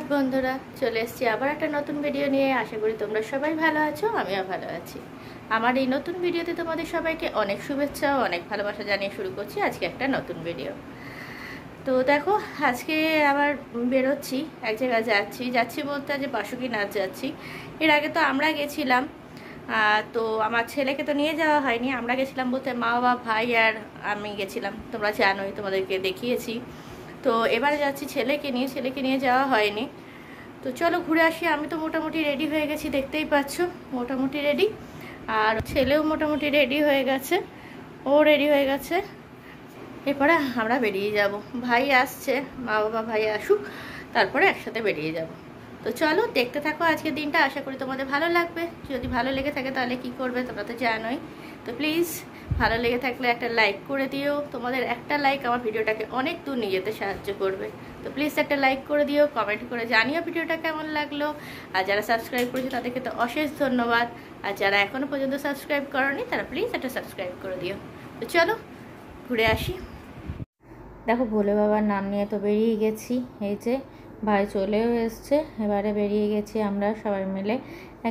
সুপ্রভাত বন্ধুরা, চলে এসেছি আবার একটা নতুন ভিডিও নিয়ে। আশা করি তোমরা সবাই ভালো আছো, আমিও ভালো আছি। আমার এই নতুন ভিডিওতে তোমাদের সবাইকে অনেক শুভেচ্ছা ও অনেক ভালোবাসা জানিয়ে শুরু করছি আজকে একটা নতুন ভিডিও। তো দেখো, আজকে আবার বেরোচ্ছি, এক জায়গায় যাচ্ছি বলতে আজ বাসুকীনাথ যাচ্ছি। এর আগে তো আমরা গেছিলাম, তো আমার ছেলেকে তো নিয়ে যাওয়া হয়নি। আমরা গেছিলাম বলতে মা বাবা ভাই আর আমি গেছিলাম, তোমরা জানোই, তোমাদেরকে দেখিয়েছি। তো এবারে যাচ্ছি ছেলেকে নিয়ে যাওয়া হয়নি। তো চলো ঘুরে আসি। আমি তো মোটামুটি রেডি হয়ে গেছি, দেখতেই পাচ্ছ, মোটামুটি রেডি। আর ছেলেও মোটামুটি রেডি হয়ে গেছে, ও রেডি হয়ে গেছে। এরপরে আমরা বেরিয়ে যাব। ভাই আসছে, মা বাবা ভাই আসুক, তারপরে একসাথে বেরিয়ে যাব। তো চলো দেখতে থাকো আজকের দিনটা, আশা করি তোমাদের ভালো লাগবে। যদি ভালো লেগে থাকে তাহলে কি করবে তোমরা তো জানোই। তো প্লিজ ভালো লেগে থাকলে একটা লাইক করে দিও। তোমাদের একটা লাইক আমার ভিডিওটাকে অনেক দূর নিয়ে যেতে সাহায্য করবে। তো প্লিজ একটা লাইক করে দিও, কমেন্ট করে জানিও ভিডিওটা কেমন লাগলো। আর যারা সাবস্ক্রাইব করেছে তাদেরকে তো অশেষ ধন্যবাদ। আর যারা এখনও পর্যন্ত সাবস্ক্রাইব করোনি তারা প্লিজ একটা সাবস্ক্রাইব করে দিও। তো চলো ঘুরে আসি। দেখো, ভোলে বাবার নাম নিয়ে তো বেরিয়ে গেছি। এই যে ভাই চলেও এসছে, এবারে বেরিয়ে গেছি আমরা সবাই মিলে।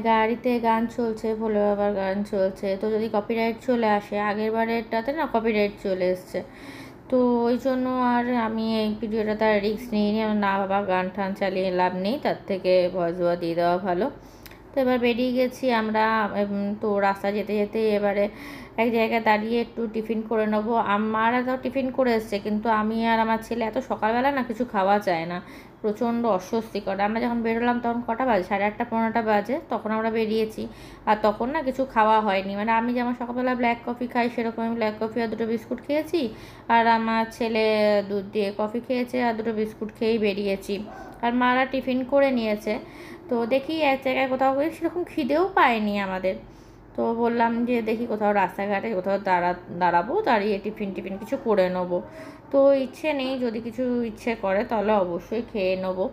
গাড়িতে গান চলছে, ভোলে বাবার গান চলছে। তো যদি কপিরাইট চলে আসে, আগের বারেরটাতে না কপিরাইট চলে এসছে, তো ওই জন্য আর আমি এই ভিডিওটা তার রিস্ক নিইনি। না বাবা, গান টান চালিয়ে লাভ নেই, তার থেকে ভয়েস ওভার দিয়ে দেওয়া ভালো। তো এবার বেরিয়ে গেছি আমরা। তো রাস্তা যেতে যেতে এবারে এক জায়গায় দাঁড়িয়ে একটু টিফিন করে নেবো। আমারা তো টিফিন করে এসছে, কিন্তু আমি আর আমার ছেলে এত সকালবেলা না কিছু খাওয়া যায় না, প্রচণ্ড অস্বস্তি করে। আমরা যখন বেরোলাম তখন কটা বাজে, 8:30 9টা বাজে, তখন আমরা বেরিয়েছি। আর তখন না কিছু খাওয়া হয়নি, মানে আমি যেমন সকালবেলা ব্ল্যাক কফি খাই সেরকম আমি ব্ল্যাক কফি আর 2টো বিস্কুট খেয়েছি। আর আমার ছেলে দুধ দিয়ে কফি খেয়েছে আর 2টো বিস্কুট খেয়েই বেরিয়েছি। আর মারা টিফিন করে নিয়েছে। তো দেখি এক জায়গায় কোথাও সেরকম খিদেও পায়নি আমাদের। তো বললাম যে দেখি কোথাও রাস্তাঘাটে কোথাও দাঁড়াবো, দাঁড়িয়ে টিফিন কিছু করে নেবো। তো ইচ্ছে নেই, যদি কিছু ইচ্ছে করে তাহলে অবশ্যই খেয়ে নেবো।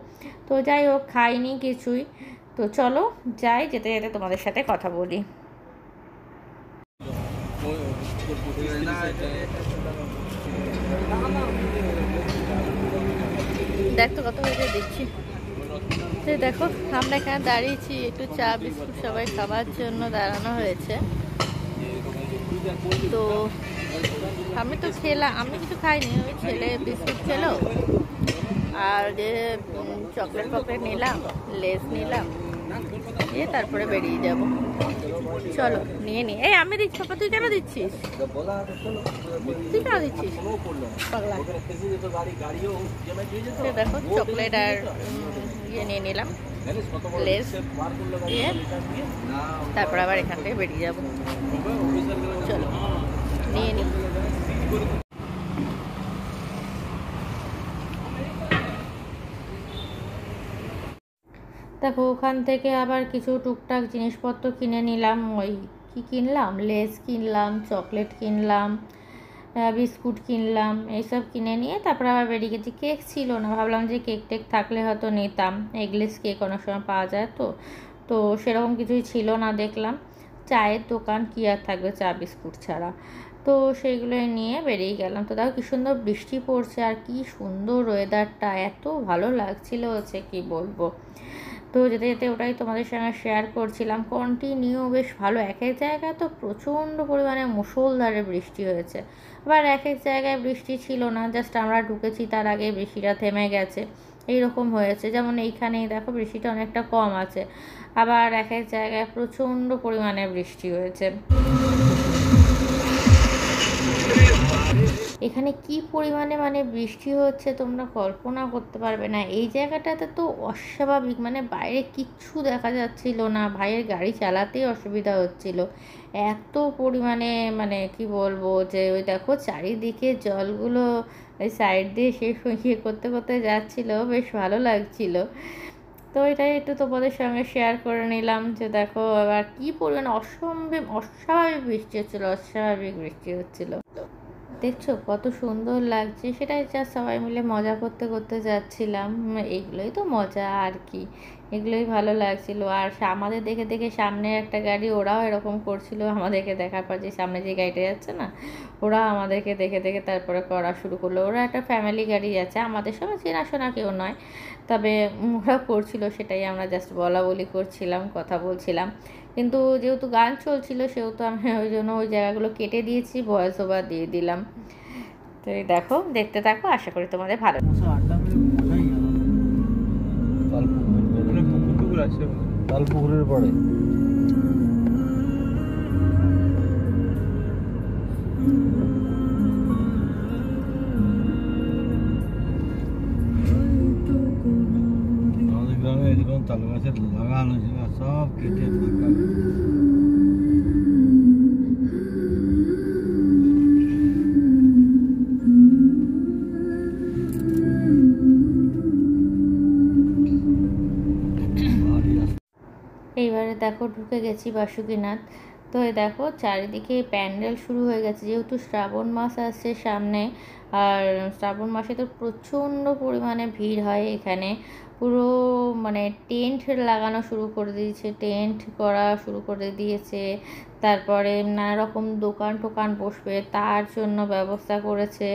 তো যাই হোক, খাইনি কিছুই। তো চলো যাই, যেতে যেতে তোমাদের সাথে কথা বলি। দেখ তো কত হয়েছে দিচ্ছি। দেখো, আমরা এখানে দাঁড়িয়েছি, একটু চা বিস্কুট সবাই খাবার জন্য দাঁড়ানো হয়েছে। তো আমি তো খেলাম, আমি কিছু খাইনি, ওই ছেলে বিস্কুট খেলো আর যে চকলেট ফকলেট নিলাম, লেস নিলাম, দিয়ে তারপরে বেরিয়ে যাব। চলো নিয়ে নি। এই আমি দিচ্ছি পাপা, তুই কেন দিচ্ছিস? তুই কেন দিচ্ছিস পাগলা? দেখো চকলেট আর ইয়ে নিয়ে নিলাম, লেস দিয়ে তারপর আবার এখান থেকে বেরিয়ে যাব। চলো নিয়ে নি। দেখো, ওখান থেকে আবার কিছু টুকটাক জিনিসপত্র কিনে নিলাম। ওই কী কিনলাম, লেস কিনলাম, চকলেট কিনলাম, বিস্কুট কিনলাম, এইসব কিনে নিয়ে তারপর আবার বেরিয়ে গেছি। কেক ছিল না, ভাবলাম যে কেক টেক থাকলে হয়তো নিতাম, এগলেস কেক অনেক সময় পাওয়া যায়। তো তো সেরকম কিছুই ছিল না দেখলাম। চায়ের দোকান কী আর থাকবে চা বিস্কুট ছাড়া। তো সেইগুলোই নিয়ে বেরিয়ে গেলাম। তো দেখো কী সুন্দর বৃষ্টি পড়ছে, আর কি সুন্দর ওয়েদারটা, এত ভালো লাগছিল হচ্ছে কি বলবো। তো যেতে যেতে ওটাই তোমাদের সঙ্গে শেয়ার করছিলাম। কন্টিনিউ বেশ ভালো, এক এক জায়গায় তো প্রচণ্ড পরিমাণে মুষলধারে বৃষ্টি হয়েছে, আবার এক এক জায়গায় বৃষ্টি ছিল না, জাস্ট আমরা ঢুকেছি তার আগে বৃষ্টিটা থেমে গেছে, এইরকম হয়েছে। যেমন এইখানেই দেখো বৃষ্টিটা অনেকটা কম আছে, আবার এক এক জায়গায় প্রচণ্ড পরিমাণে বৃষ্টি হয়েছে। এখানে কি পরিমাণে মানে বৃষ্টি হচ্ছে তোমরা কল্পনা করতে পারবে না। এই জায়গাটাতে তো অস্বাভাবিক, মানে বাইরে কিচ্ছু দেখা যাচ্ছিল না, ভাইয়ের গাড়ি চালাতেই অসুবিধা হচ্ছিল, এত পরিমাণে, মানে কি বলবো, যে ওই দেখো চারিদিকে জলগুলো ওই সাইড দিয়ে শেষ ইয়ে করতে করতে যাচ্ছিলো, বেশ ভালো লাগছিল। তো এটাই একটু তোমাদের সঙ্গে শেয়ার করে নিলাম যে দেখো আবার কি পরিমাণে অস্বাভাবিক বৃষ্টি হচ্ছিলো, অস্বাভাবিক বৃষ্টি হচ্ছিলো। দেখছো কত সুন্দর লাগছে, সেটাই জাস্ট সবাই মিলে মজা করতে করতে যাচ্ছিলাম। এইগুলোই তো মজা আর কি, এগুলোই ভালো লাগছিল। আর আমাদের দেখে দেখে সামনে একটা গাড়ি, ওরাও এরকম করছিল আমাদেরকে দেখার পর, যে সামনে যে গাড়িটা যাচ্ছে না, ওরা আমাদেরকে দেখে দেখে তারপরে করা শুরু করলো। ওরা একটা ফ্যামিলি গাড়ি যাচ্ছে, আমাদের সঙ্গে চেনাশোনা কেউ নয়, তবে ওরা করছিল, সেটাই আমরা জাস্ট বলা বলি করছিলাম, কথা বলছিলাম। কিন্তু যেহেতু গান চলছিল সেহেতু আমি ওই জন্য ওই জায়গাগুলো কেটে দিয়েছি, ভয়েস ওভার দিয়ে দিলাম। তো এই দেখো, দেখতে থাকো, আশা করি তোমাদের ভালো। তালপুকুরের পরে আমাদের গ্রামে এরকম তাল গাছের লাগানো ছিল, সব কেটে ফাঁকা। এইবারে দেখো ঢুকে গেছি বাসুকীনাথ। তো এই দেখো চারিদিকে প্যান্ডেল শুরু হয়ে গেছে, যেহেতু শ্রাবণ মাস আসছে সামনে, আর শ্রাবণ মাসে তো প্রচণ্ড পরিমাণে ভিড় হয় এখানে। পুরো মানে টেন্ট লাগানো শুরু করে দিয়েছে, টেন্ট করা শুরু করে দিয়েছে। তারপরে নানা রকম দোকান টোকান বসবে তার জন্য ব্যবস্থা করেছে।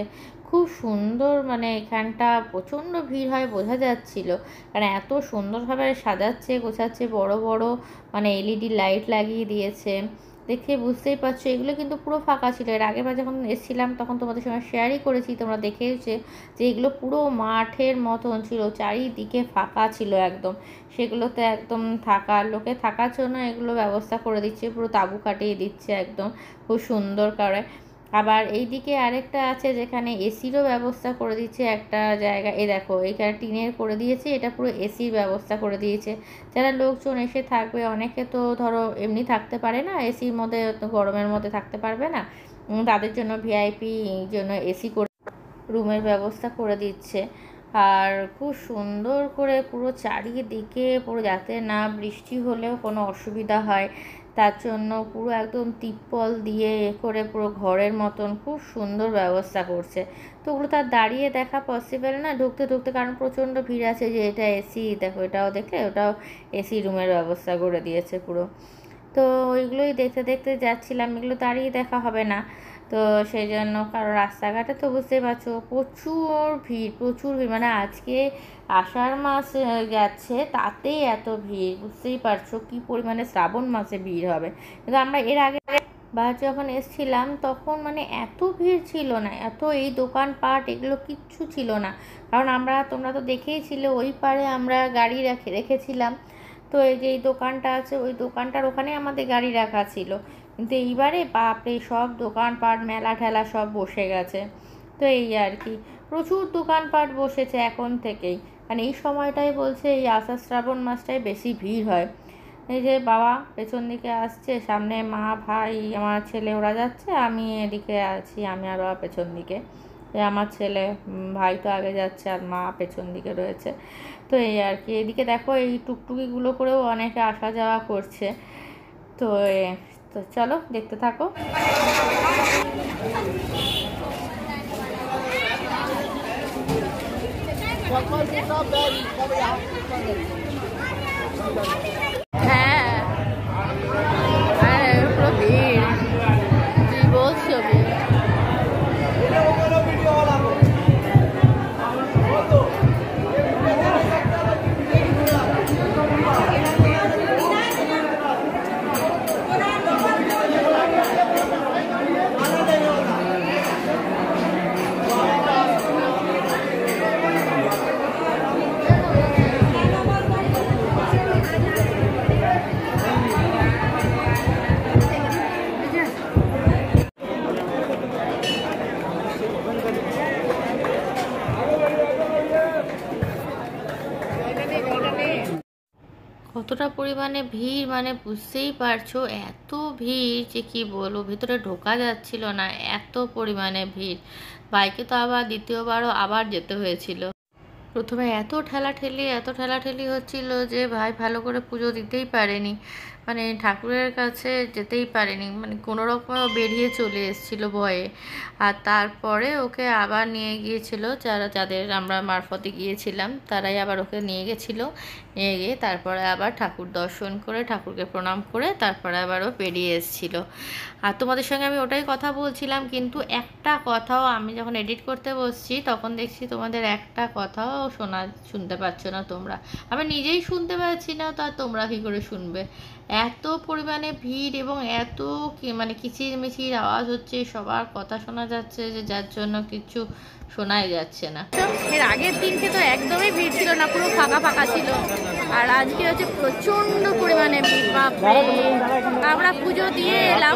খুব সুন্দর, মানে এখানটা প্রচণ্ড ভিড় হয় বোঝা যাচ্ছিল, কারণ এত সুন্দরভাবে সাজাচ্ছে গোছাচ্ছে, বড় বড় মানে এলইডি লাইট লাগিয়ে দিয়েছে। দেখে বুঝতেই পারছো এগুলো কিন্তু পুরো ফাঁকা ছিল। এর আগেরবার যখন এসেছিলাম তখন তোমাদের সঙ্গে শেয়ারই করেছি, তোমরা দেখেওছে যে এগুলো পুরো মাঠের মতন ছিল, চারিদিকে ফাঁকা ছিল একদম। সেগুলোতে একদম লোকে থাকার জন্য এগুলো ব্যবস্থা করে দিচ্ছে, পুরো তাঁবু কাটিয়ে দিচ্ছে একদম, খুব সুন্দর করে। আবার এইদিকে আরেকটা আছে যেখানে এসিরও ব্যবস্থা করে দিচ্ছে একটা জায়গা। এই দেখো এইখানে টিনের করে দিয়েছে, এটা পুরো এসির ব্যবস্থা করে দিয়েছে। যারা লোকজন এসে থাকবে, অনেকে তো ধরো এমনি থাকতে পারে না এসির মধ্যে, গরমের মধ্যে থাকতে পারবে না, তাদের জন্য ভিআইপি জন্য এসি করে রুমের ব্যবস্থা করে দিচ্ছে। আর খুব সুন্দর করে পুরো চারিদিকে পুরো, যাতে না বৃষ্টি হলেও কোনো অসুবিধা হয় তার জন্য পুরো একদম তিরপল দিয়ে করে পুরো ঘরের মতন খুব সুন্দর ব্যবস্থা করছে। তো ওগুলো তার দাঁড়িয়ে দেখা পসিবল না ঢুকতে ঢুকতে, কারণ প্রচণ্ড ভিড় আছে। যে এটা এসি, দেখো এটাও দেখলে, ওটাও এসি রুমের ব্যবস্থা করে দিয়েছে পুরো। তো ওইগুলোই দেখতে দেখতে যাচ্ছিলাম, এগুলো দাঁড়িয়ে দেখা হবে না, তো সেই জন্য। কারণ রাস্তাঘাটে তো বুঝতেই পারছো প্রচুর ভিড়, প্রচুর ভিড়, মানে আজকে আষাঢ় মাস যাচ্ছে তাতেই এত ভিড়, বুঝতেই পারছো কী পরিমাণে শ্রাবণ মাসে ভিড় হবে। কিন্তু আমরা এর আগে বা যখন এসছিলাম তখন মানে এত ভিড় ছিল না, এত এই দোকানপাট এগুলো কিচ্ছু ছিল না। কারণ তোমরা তো দেখেইছিলে ওই পারে আমরা গাড়ি রেখেছিলাম। তো এই যে এই দোকানটা আছে, ওই দোকানটার ওখানে আমাদের গাড়ি রাখা ছিল। কিন্তু এইবারে বাপরে, সব দোকানপাট মেলা ঠেলা সব বসে গেছে। তো এই আর কি, প্রচুর দোকানপাট বসেছে এখন থেকেই, কারণ এই সময়টাই বলছে এই আষাঢ় শ্রাবণ মাসটায় বেশি ভিড় হয়। এই যে বাবা পেছন দিকে আসছে, সামনে মা ভাই আমার ছেলে ওরা যাচ্ছে, আমি এদিকে আছি, আমি আর বাবা পেছন দিকে। আমার ছেলে ভাই তো আগে যাচ্ছে আর মা পেছন দিকে রয়েছে। তো এই আর কি, এদিকে দেখো এই টুকটুকিগুলো করেও অনেকে আসা যাওয়া করছে। তো তো চলো দেখতে থাকো। হ্যাঁ, পুরো ভিড়, তুই বলছো ভিড়। কতটা পরিমাণে ভিড় মানে বুঝতেই পারছো, এত ভিড় যে কি বলবো, ভিতরে ঢোকা যাচ্ছিল না, এত পরিমাণে ভিড়। বাইকে তো আবার দ্বিতীয়বারও আবার যেতে হয়েছিল। প্রথমে এত ঠেলাঠেলি হচ্ছিল যে ভাই ভালো করে পুজো দিতেই পারেনি। মানে ঠাকুরের কাছে যেতেই পারেনি, মানে কোনো রকম বেরিয়ে চলে এসেছিলো ভয়ে। আর তারপরে ওকে আবার নিয়ে গিয়েছিল যাদের আমরা মারফতে গিয়েছিলাম, তারাই আবার ওকে নিয়ে গেছিলো। নিয়ে গিয়ে তারপরে আবার ঠাকুর দর্শন করে ঠাকুরকে প্রণাম করে তারপরে আবার ও বেরিয়ে এসেছিলো। আর তোমাদের সঙ্গে আমি ওটাই কথা বলছিলাম, কিন্তু একটা কথাও আমি যখন এডিট করতে বসছি তখন দেখছি তোমাদের একটা কথাও শুনতে পাচ্ছ না তোমরা। আমি নিজেই শুনতে পাচ্ছি না, তা তোমরা কী করে শুনবে? এত পরিমাণে ভিড় এবং এত মানে কিচিরমিচির আওয়াজ হচ্ছে, সবার কথা শোনা যাচ্ছে, যে যার জন্য কিছু শোনাই যাচ্ছে না। এর আগের দিনকে তো একদমই ভিড় ছিল না, পুরো ফাঁকা ফাঁকা ছিল। আর আজকে হচ্ছে প্রচন্ড পরিমাণে ভিড়। বাপরে, আমরা পুজো দিয়ে এলাম,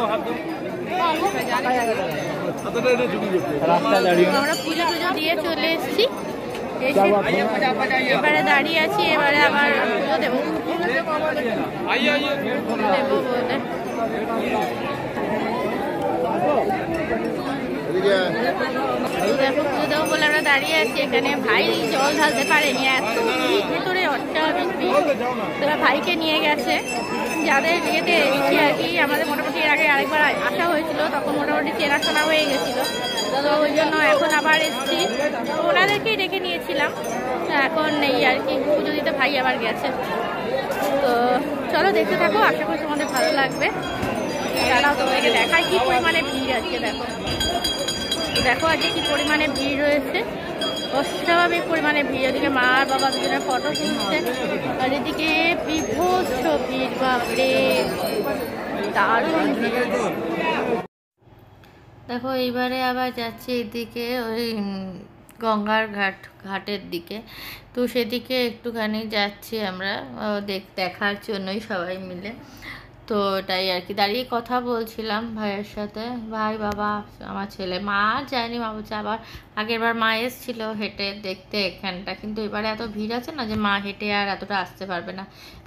আমরা পুজো টুজো দিয়ে চলে এসেছি, এবারে দাঁড়িয়ে আছি, এবারে আবার পুজো দেবো বলে দেখো, পুজো দেবো বলে আমরা দাঁড়িয়ে আছি এখানে। ভাই জল ঢালতে পারেনি, এত ভিড় ভেতরে, অত্যাধিক ভিড়। তবে ভাইকে নিয়ে গেছে, যাদের বিয়েতে এসেছি আর কি। আমাদের মোটামুটি এর আগে আরেকবার আসা হয়েছিল, তখন মোটামুটি চেনাশোনা হয়ে গেছিলো, তো ওই জন্য এখন আবার এসেছি। ওনাদেরকেই ডেকে নিয়েছিলাম, এখন এই আর কি পুজো দিতে ভাই আবার গেছে। তো চলো দেখতে থাকো, আশা করি তোমাদের ভালো লাগবে। তারাও তোমাদেরকে দেখায় কি পরিমাণে ভিড় আজকে। দেখো দেখো আজকে কি পরিমাণে ভিড় রয়েছে, অস্বাভাবিক পরিমাণে ভিড়। এদিকে মা আর বাবা দুজনের ফটো তুলছে, আর এদিকে বিভৎস ভিড়, বাপরে দারুণ ভিড়। দেখো এইবারে আবার যাচ্ছি এদিকে ওই গঙ্গার ঘাটের দিকে, তো সেদিকে একটুখানি যাচ্ছি আমরা দেখার জন্যই সবাই মিলে। তো তাই আর কি দাঁড়িয়ে কথা বলছিলাম ভাইয়ের সাথে। ভাই, বাবা, আমার ছেলে, মা আর যায়নি, মা বলছে আবার আগের বার মা এসেছিল হেঁটে দেখতে এখানটা, কিন্তু এবারে এত ভিড় আছে না যে মা হেঁটে আর এতটা আসতে পারবে না।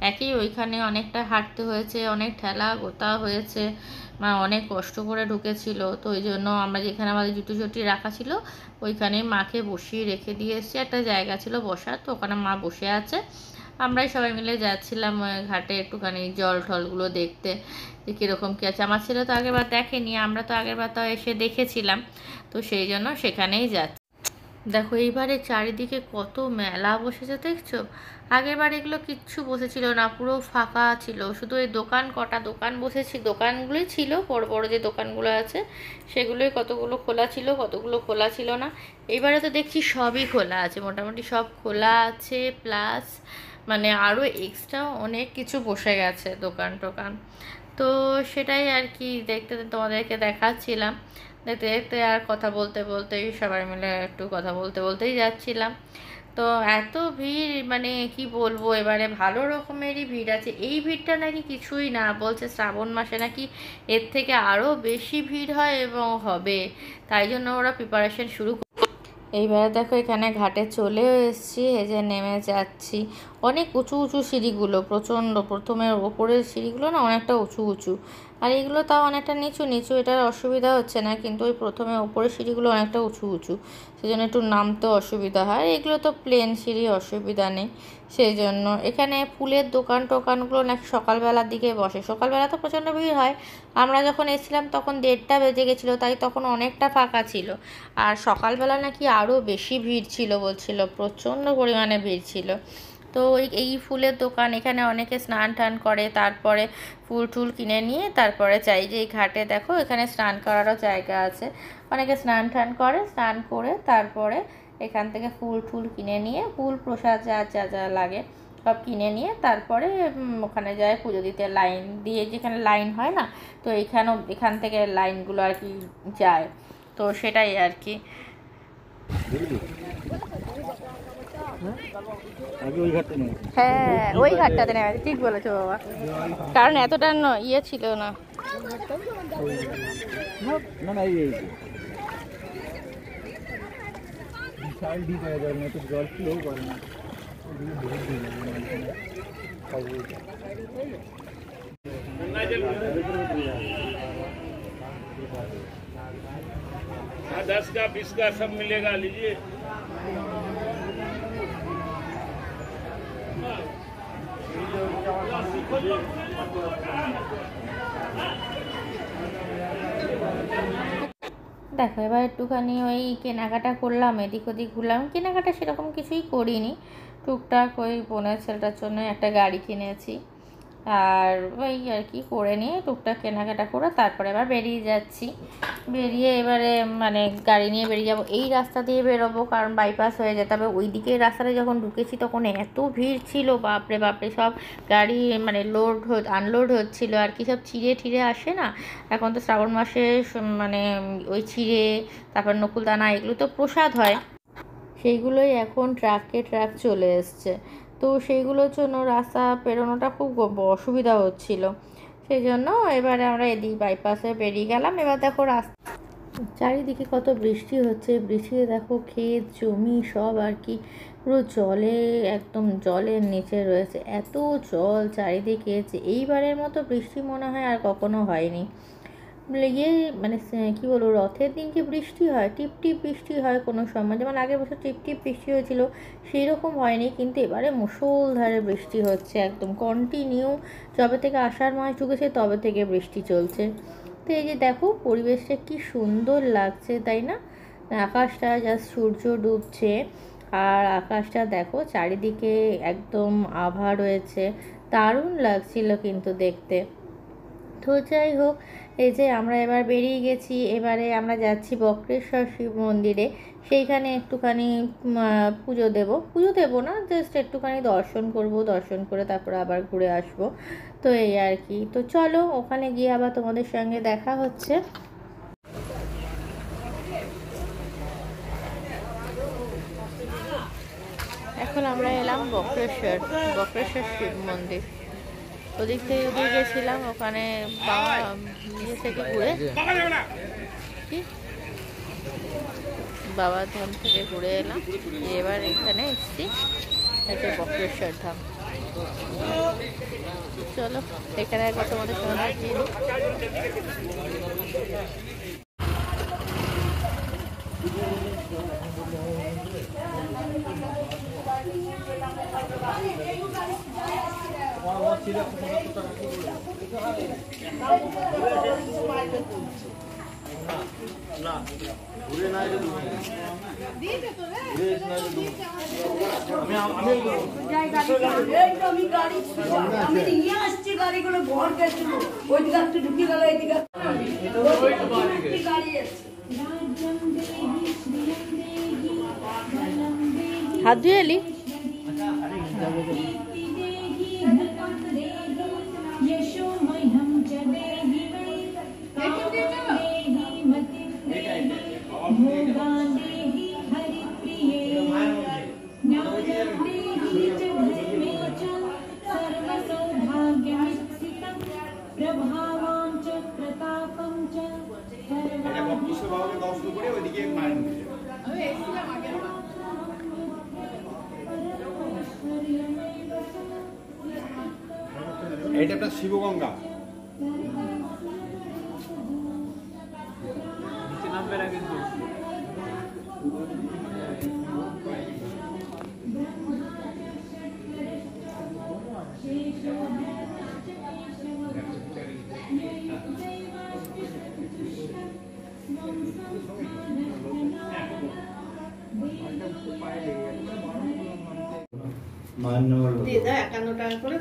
একই ওইখানে অনেকটা হাঁটতে হয়েছে, অনেক ঠেলা গোতা হয়েছে, মা অনেক কষ্ট করে ঢুকেছিল। তো ওই জন্য আমরা যেখানে আমাদের জুতো চটি রাখা ছিল ওইখানে মাকে বসিয়ে রেখে দিয়ে এসেছি, একটা জায়গা ছিল বসার, তো ওখানে মা বসে আছে। আমরাই সবাই মিলে যাচ্ছিলাম ঘাটে একটুখানি জল ঠলগুলো দেখতে, যে কীরকম কী আছে। আমার ছেলে তো আগেরবার দেখেনি, আমরা তো আগেরবার তো এসে দেখেছিলাম, তো সেই জন্য সেখানেই যাচ্ছি। দেখো এইবারে চারিদিকে কত মেলা বসেছে দেখছো। আগেরবার এগুলো কিচ্ছু বসেছিল না, পুরো ফাঁকা ছিল, শুধু এই কটা দোকান বসেছি, দোকানগুলোই ছিল, বড় বড় যে দোকানগুলো আছে সেগুলোই কতগুলো খোলা ছিল, কতগুলো খোলা ছিল না। এইবারে তো দেখছি সবই খোলা আছে, মোটামুটি সব খোলা আছে, প্লাস মানে আরও এক্সট্রা অনেক কিছু বসে গেছে দোকান টোকান। তো সেটাই আর কি দেখতে তোমাদেরকে দেখাচ্ছিলাম, দেখতে দেখতে আর কথা বলতে বলতেই সবাই মিলে একটু কথা বলতে বলতেই যাচ্ছিলাম। তো এত ভিড়, মানে কি বলবো, এবারে ভালো রকমেরই ভিড় আছে। এই ভিড়টা নাকি কিছুই না, বলছে শ্রাবণ মাসে নাকি এর থেকে আরও বেশি ভিড় হয় এবং হবে, তাই জন্য ওরা প্রিপারেশন শুরু। এইবারে দেখো এখানে ঘাটে চলেও এসেছি, এই যে নেমে যাচ্ছি। অনেক উঁচু উঁচু সিঁড়িগুলো, প্রচণ্ড, প্রথমে ওপরের সিঁড়িগুলো না অনেকটা উঁচু উঁচু, আর এইগুলো তাও অনেকটা নিচু নিচু, এটার অসুবিধা হচ্ছে না, কিন্তু ওই প্রথমে ওপরের সিঁড়িগুলো অনেকটা উঁচু উঁচু, সেই জন্য একটু নামতে অসুবিধা হয়। এগুলো তো প্লেন সিঁড়ি, অসুবিধা নেই। সেই জন্য এখানে ফুলের দোকান টোকানগুলো নাকি সকালবেলার দিকে বসে, সকালবেলা তো প্রচণ্ড ভিড় হয়। আমরা যখন এসেছিলাম তখন 1:30 বেজে গেছিলো, তাই তখন অনেকটা ফাঁকা ছিল। আর সকালবেলা নাকি আরও বেশি ভিড় ছিল বলছিল, প্রচণ্ড পরিমাণে ভিড় ছিল। তো এই ফুলের দোকান, এখানে অনেকে স্নান টান করে, তারপরে ফুল টুল কিনে নিয়ে তারপরে চাই যে এই ঘাটে দেখো এখানে স্নান করারও জায়গা আছে, অনেকে স্নান টান করে, স্নান করে তারপরে এখান থেকে ফুল টুল কিনে নিয়ে, ফুল প্রসাদ যা যা যা লাগে সব কিনে নিয়ে তারপরে ওখানে যায় পুজো দিতে। লাইন দিয়ে, যেখানে লাইন হয় না, তো এখান থেকে লাইনগুলো আর কি যায়, তো সেটাই আর কি। হ্যাঁ, ওই ঘাটটাতে নেমে, ঠিক বলেছো বাবা, কারণ এতটা ইয়ে ছিল না। हाँ 10 का 20 का सब मिलेगा, लीजिए। हाँ। দেখো এবার একটুখানি ওই কেনাকাটা করলাম, এদিক ওদিক ঘুরলাম। কেনাকাটা সেরকম কিছুই করিনি, টুকটাক ওই বোনের ছেলেটার জন্য একটা গাড়ি কিনেছি, আর ওই আর কি করে নিয়ে টুকটাক কেনাকাটা করে তারপরে এবার বেরিয়ে যাচ্ছি। বেরিয়ে এবারে মানে গাড়ি নিয়ে বেরিয়ে যাব, এই রাস্তা দিয়ে বেরোবো কারণ বাইপাস হয়ে যেতে হবে। ওই দিকের রাস্তাটা যখন ঢুকেছি তখন এত ভিড় ছিল, বাপরে বাপরে, সব গাড়ি মানে আনলোড হচ্ছিলো আর কি, সব ছিঁড়ে ঠিড়ে আসে না। এখন তো শ্রাবণ মাসে মানে ওই ছিঁড়ে, তারপর নকুলদানা, এগুলো তো প্রসাদ হয়, সেইগুলোই এখন ট্রাক চলে এসছে। তো সেইগুলোর জন্য রাস্তা পেরোনোটা খুব অসুবিধা হচ্ছিল, সেই জন্য এবারে আমরা এদিক বাইপাসে বেরিয়ে গেলাম। এবার দেখো রাস্তা চারিদিকে কত বৃষ্টি হচ্ছে, বৃষ্টিতে দেখো ক্ষেত জমি সব আর কি পুরো জলে, একদম জলের নিচে রয়েছে, এত জল চারিদিকে যে এইবারের মতো বৃষ্টি মনে হয় আর কখনো হয়নি। ইয়ে মানে কী বলবো, রথের দিনকে বৃষ্টি হয়, টিপ টিপ বৃষ্টি হয় কোনো সময়, যেমন আগের বছর টিপ টিপ বৃষ্টি হয়েছিল সেই রকম হয়নি, কিন্তু এবারে মুষলধারে বৃষ্টি হচ্ছে একদম কন্টিনিউ। যবে থেকে আষাঢ় মাস ঢুকেছে তবে থেকে বৃষ্টি চলছে। তো এই যে দেখো পরিবেশটা কি সুন্দর লাগছে, তাই না? আকাশটা জাস্ট সূর্য ডুবছে, আর আকাশটা দেখো চারিদিকে একদম আভা রয়েছে, দারুণ লাগছিল কিন্তু দেখতে। তো যাই হোক, এই যে আমরা এবার বেরিয়ে গেছি, এবারে আমরা যাচ্ছি বক্রেশ্বর শিব মন্দিরে, সেইখানে একটুখানি পুজো দেবো না, জাস্ট একটুখানি দর্শন করব, দর্শন করে তারপরে আবার ঘুরে আসব। তো এই আর কি, তো চলো ওখানে গিয়ে আবার তোমাদের সঙ্গে দেখা হচ্ছে। এখন আমরা এলাম বক্রেশ্বর শিব মন্দির। ওদিক থেকে ওদিকে গেছিলাম, ওখানে বাবা ইয়ে থেকে ঘুরে বাবার ধাম থেকে ঘুরে এলাম, এবার এখানে এসছি একটা বক্রেশ্বর ধাম। চলো এখানে একবার তোমাদের সঙ্গে দেখিয়ে দিই। হাত ধুয়ে এলি? এটা একটা শিবগঙ্গা, নিচে নামবে না কিন্তু। দিদা 51 টাকা করে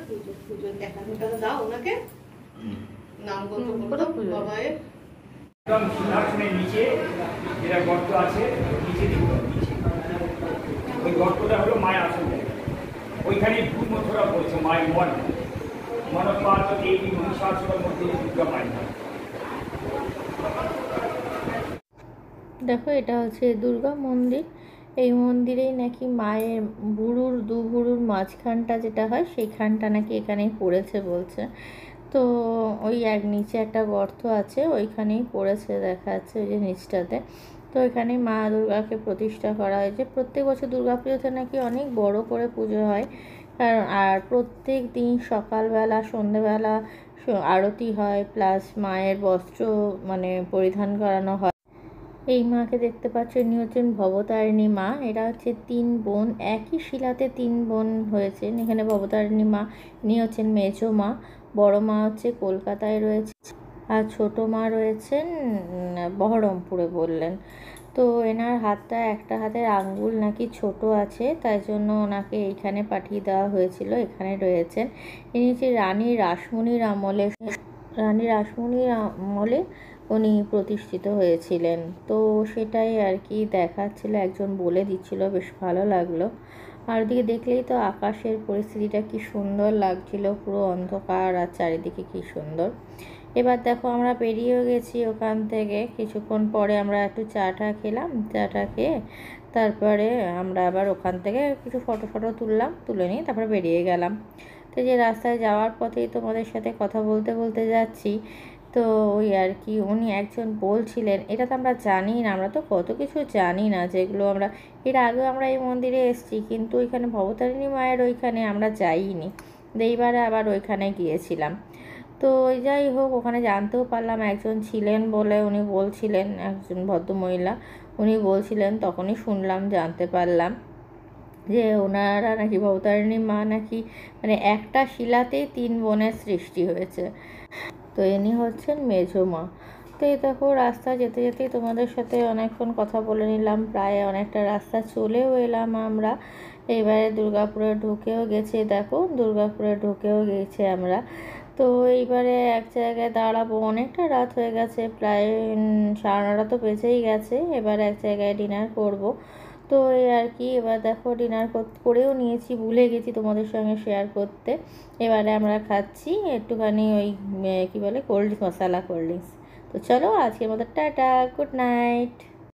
পুজো 51 টাকা দাও ওনাকে, নাম গত বাবায়ের একদম সিংহাসনের নিচে যেটা গর্ত আছে, নিচে নিচে ওই গর্তটা হলো মায়ের আসল জায়গা। ওইখানে ভূত মথুরা বলছে মায়ের মনত পাওয়া তো এই মহিষাসুরের মধ্যে দুর্গা মায়ের। দেখো এটা হচ্ছে দুর্গা মন্দির। এই মন্দিরেই নাকি মায়ের দু ভুরুর মাঝখানটা যেটা হয় সেইখানটা নাকি এখানেই পড়েছে বলছে। তো ওই নিচে একটা গর্ত আছে, ওইখানেই পড়েছে দেখা যাচ্ছে ওই যে নিচটাতে। তো এখানে মা দুর্গাকে প্রতিষ্ঠা করা হয়েছে। প্রত্যেক বছর দুর্গা পুজোতে নাকি অনেক বড় করে পুজো হয়, কারণ আর প্রত্যেক দিন সকালবেলা সন্ধেবেলা আরতি হয়, প্লাস মায়ের বস্ত্র মানে পরিধান করানো হয়। এই মাকে দেখতে পাচ্ছ, ইনি হচ্ছেন ভবতারিণী মা। এরা হচ্ছে 3 বোন, একই শিলাতে 3 বোন হয়েছেন। এখানে ভবতারিণী মা, ইনি হচ্ছেন মেজো মা, বড় মা হচ্ছে কলকাতায় রয়েছে আর ছোটো মা রয়েছেন বহরমপুরে বললেন। তো এনার হাতটা একটা হাতের আঙ্গুল নাকি ছোট আছে, তাই জন্য ওনাকে এইখানে পাঠিয়ে দেওয়া হয়েছিল। এখানে রয়েছেন ইনি যে রানী রাসমণির আমলে উনি প্রতিষ্ঠিত হয়েছিলেন। তো সেটাই আর কি দেখাচ্ছিল, একজন বলে দিচ্ছিল, বেশ ভালো লাগলো। আর ওদিকে দেখলেই তো আকাশের পরিস্থিতিটা কি সুন্দর লাগছিল, পুরো অন্ধকার আর চারিদিকে কি সুন্দর। এবার দেখো আমরা বেরিয়েও গেছি ওখান থেকে। কিছুক্ষণ পরে আমরা একটু চাটা খেলাম, চাটা খেয়ে তারপরে আমরা আবার ওখান থেকে কিছু ফটো তুলে নিয়ে তারপরে বেরিয়ে গেলাম। তো যে রাস্তায় যাওয়ার পথেই তোমাদের সাথে কথা বলতে বলতে যাচ্ছি, তো ওই আর কি উনি একজন বলছিলেন, এটা তো আমরা জানি না, আমরা তো কত কিছু জানি না যেগুলো আমরা এর আগেও আমরা এই মন্দিরে এসেছি, কিন্তু ওইখানে ভবতারিণী মায়ের ওইখানে আমরা যাইনি, এইবারে আবার ওইখানে গিয়েছিলাম। তো যাই হোক, ওখানে জানতেও পারলাম একজন ছিলেন বলে, উনি বলছিলেন, একজন ভদ্রমহিলা উনি বলছিলেন, তখনই শুনলাম, জানতে পারলাম যে ওনারা নাকি ভবতারিণী মা নাকি মানে একটা শিলাতেই 3 বোনের সৃষ্টি হয়েছে। তো ইনি হচ্ছেন মেজো মা। তো এই দেখো রাস্তা যেতে যেতেই তোমাদের সাথে অনেকক্ষণ কথা বলে নিলাম, প্রায় অনেকটা রাস্তা চলেও এলাম আমরা। এবারে দুর্গাপুরে ঢুকেও গেছে, দেখো দুর্গাপুরে ঢুকেও গেছে আমরা। তো এইবারে এক জায়গায় দাঁড়াবো, অনেকটা রাত হয়ে গেছে, প্রায় 9:30 তো বেজেই গেছে। এবার এক জায়গায় ডিনার করব। তো এই আর কি, এবার দেখো ডিনার করেও নিয়েছি, ভুলে গেছি তোমাদের সঙ্গে শেয়ার করতে। এবারে আমরা খাচ্ছি একটুখানি ওই কী বলে কোল্ড ড্রিঙ্কস, মশলা কোল্ড ড্রিঙ্কস। তো চলো আজকের মতো টাটা, গুড নাইট।